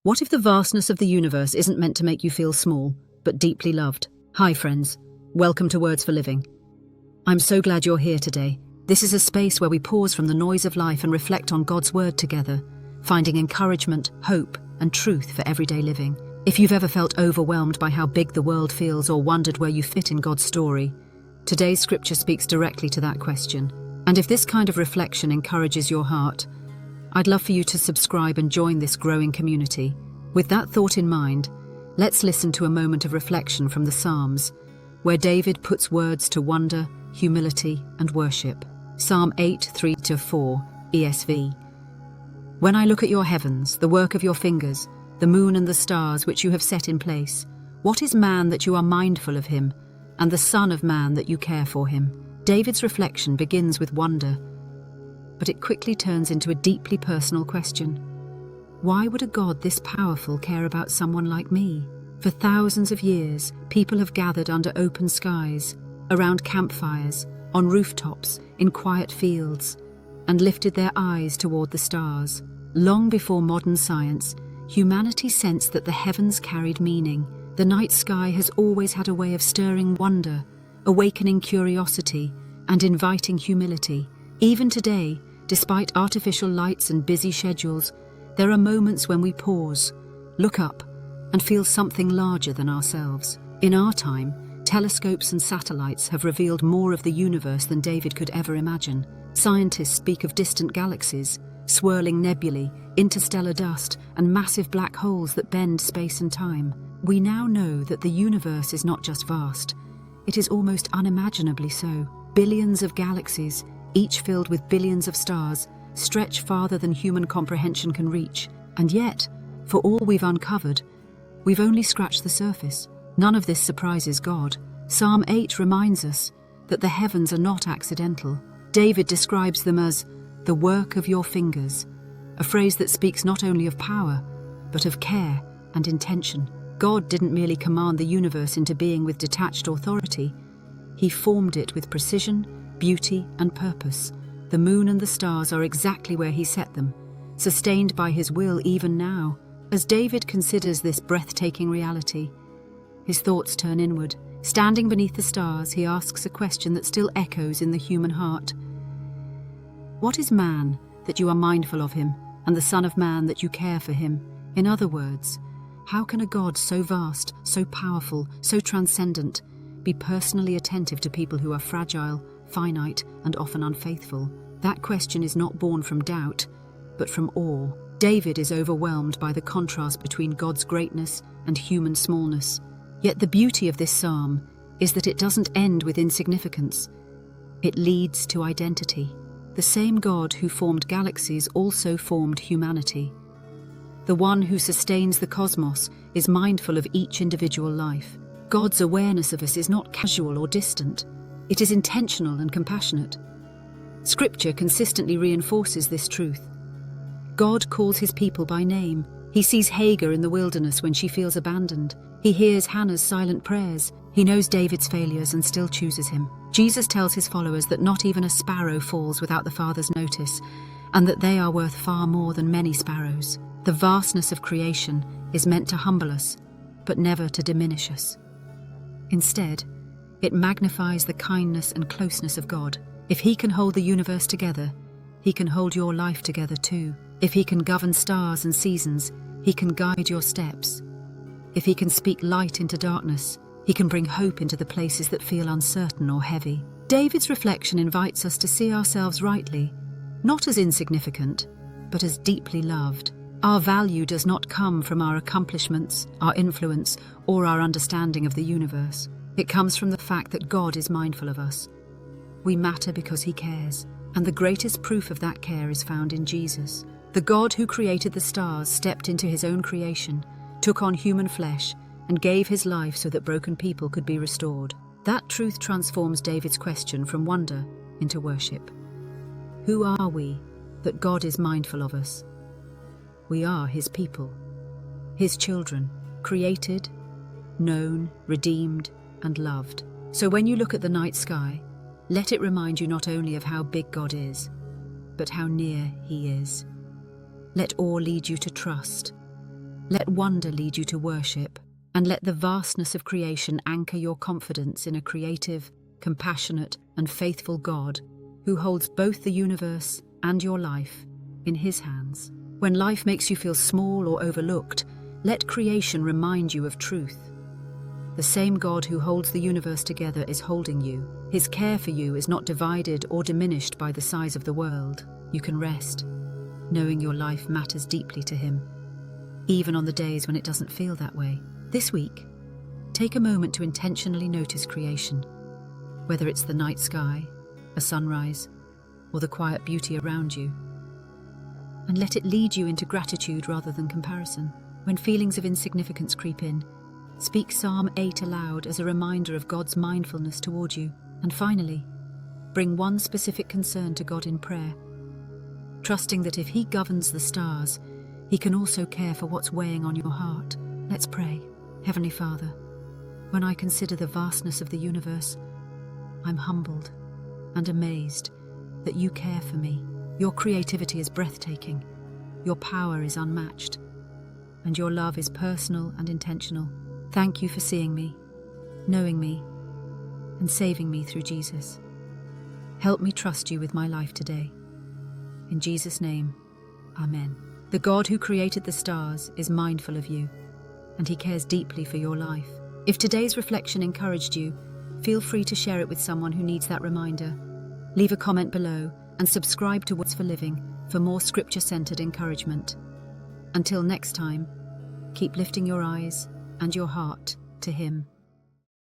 What if the vastness of the universe isn't meant to make you feel small, but deeply loved? Hi friends, welcome to Words for Living. I'm so glad you're here today. This is a space where we pause from the noise of life and reflect on God's word together, finding encouragement, hope, and truth for everyday living. If you've ever felt overwhelmed by how big the world feels or wondered where you fit in God's story, today's scripture speaks directly to that question. And if this kind of reflection encourages your heart, I'd love for you to subscribe and join this growing community. With that thought in mind, let's listen to a moment of reflection from the Psalms, where David puts words to wonder, humility, and worship. Psalm 8:3-4, ESV. When I look at your heavens, the work of your fingers, the moon and the stars which you have set in place, what is man that you are mindful of him, and the son of man that you care for him? David's reflection begins with wonder, but it quickly turns into a deeply personal question. Why would a God this powerful care about someone like me? For thousands of years, people have gathered under open skies, around campfires, on rooftops, in quiet fields, and lifted their eyes toward the stars. Long before modern science, humanity sensed that the heavens carried meaning. The night sky has always had a way of stirring wonder, awakening curiosity, and inviting humility. Even today, despite artificial lights and busy schedules, there are moments when we pause, look up, and feel something larger than ourselves. In our time, telescopes and satellites have revealed more of the universe than David could ever imagine. Scientists speak of distant galaxies, swirling nebulae, interstellar dust, and massive black holes that bend space and time. We now know that the universe is not just vast, it is almost unimaginably so. Billions of galaxies, each filled with billions of stars, stretch farther than human comprehension can reach. And yet, for all we've uncovered, we've only scratched the surface. None of this surprises God. Psalm 8 reminds us that the heavens are not accidental. David describes them as the work of your fingers, a phrase that speaks not only of power, but of care and intention. God didn't merely command the universe into being with detached authority. He formed it with precision, beauty, and purpose. The moon and the stars are exactly where he set them, sustained by his will even now. As David considers this breathtaking reality, his thoughts turn inward. Standing beneath the stars, he asks a question that still echoes in the human heart. What is man that you are mindful of him, and the Son of Man that you care for him? In other words, how can a God so vast, so powerful, so transcendent, be personally attentive to people who are fragile, finite, and often unfaithful? That question is not born from doubt, but from awe. David is overwhelmed by the contrast between God's greatness and human smallness. Yet the beauty of this psalm is that it doesn't end with insignificance. It leads to identity. The same God who formed galaxies also formed humanity. The one who sustains the cosmos is mindful of each individual life. God's awareness of us is not casual or distant. It is intentional and compassionate. Scripture consistently reinforces this truth. God calls his people by name. He sees Hagar in the wilderness when she feels abandoned. He hears Hannah's silent prayers. He knows David's failures and still chooses him. Jesus tells his followers that not even a sparrow falls without the Father's notice, and that they are worth far more than many sparrows. The vastness of creation is meant to humble us, but never to diminish us. Instead, it magnifies the kindness and closeness of God. If he can hold the universe together, he can hold your life together too. If he can govern stars and seasons, he can guide your steps. If he can speak light into darkness, he can bring hope into the places that feel uncertain or heavy. David's reflection invites us to see ourselves rightly, not as insignificant, but as deeply loved. Our value does not come from our accomplishments, our influence, or our understanding of the universe. It comes from the fact that God is mindful of us. We matter because he cares, and the greatest proof of that care is found in Jesus. The God who created the stars stepped into his own creation, took on human flesh, and gave his life so that broken people could be restored. That truth transforms David's question from wonder into worship. Who are we that God is mindful of us? We are his people, his children, created, known, redeemed, and loved. So when you look at the night sky, let it remind you not only of how big God is, but how near he is. Let awe lead you to trust. Let wonder lead you to worship, and let the vastness of creation anchor your confidence in a creative, compassionate, and faithful God who holds both the universe and your life in His hands. When life makes you feel small or overlooked, let creation remind you of truth. The same God who holds the universe together is holding you. His care for you is not divided or diminished by the size of the world. You can rest, knowing your life matters deeply to Him, even on the days when it doesn't feel that way. This week, take a moment to intentionally notice creation, whether it's the night sky, a sunrise, or the quiet beauty around you, and let it lead you into gratitude rather than comparison. When feelings of insignificance creep in, speak Psalm 8 aloud as a reminder of God's mindfulness toward you. And finally, bring one specific concern to God in prayer, trusting that if He governs the stars, He can also care for what's weighing on your heart. Let's pray. Heavenly Father, when I consider the vastness of the universe, I'm humbled and amazed that You care for me. Your creativity is breathtaking, Your power is unmatched, and Your love is personal and intentional. Thank You for seeing me, knowing me, and saving me through Jesus. Help me trust You with my life today. In Jesus' name, Amen. The God who created the stars is mindful of you, and He cares deeply for your life. If today's reflection encouraged you, feel free to share it with someone who needs that reminder. Leave a comment below and subscribe to Words for Living for more scripture-centered encouragement. Until next time, keep lifting your eyes and your heart to Him.